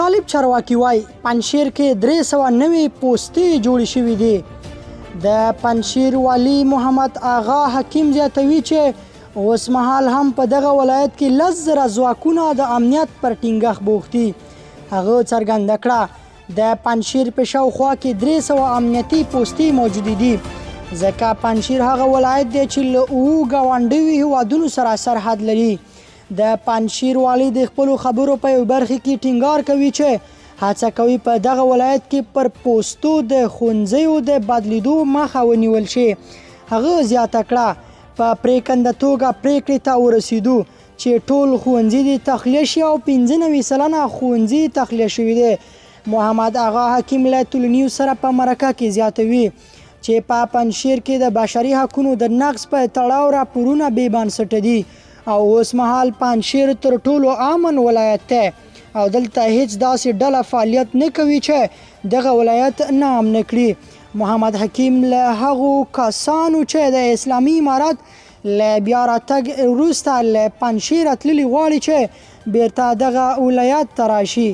طالب چارواکي وایي پنجشیر کې 390 پوستې جوړې شوې دي. د پنجشیر والي محمد آغا حکیم زیاتوي چې اوس مهال هم په دغه ولایت کې 10,000 ځواکونه د امنیت پر ټینګښت بوخت دي. هغه څرګنده کړه د پنجشیر په شاوخوا کې 300 امنیتي پوستې موجودې دي، ځکه پنجشیر هغه ولایت دی چې له 7 ګاونډیو هیوادونو سره سرحد لري. د پنجشیر والی د خپلو خبرو په یو برخه کې ټینګار کوي چې هڅه کوي په دغه ولایت کې پر پوستو د ښوونځیو د بدلیدو مخه ونیول شي. هغه زیاته کړه په پریکنده توګه پریکړې ته ورسېدو چې ټول ښوونځي دې تخلیه شي او 95 سلنه ښوونځي تخلیه شوي دي. محمد آغا حکیم له ټولنیوز سره په مرکه کې زیاتوي چې په پنجشیر کې د بشري حقونو د نقض په تړاو راپورونه بې بنسټه دي او اوس مهال پنجشیر تر ټولو امن ولایت دی او دلته هیڅ داسې ډله فعالیت نه کوي چې دغه ولایت ناامنه کړي. محمد حکیم له هغو کسانو چې د اسلامي امارت له بیا راتګ وروسته له پنجشیره تللي غواړي چې بیرته دغه ولایت ته راشي.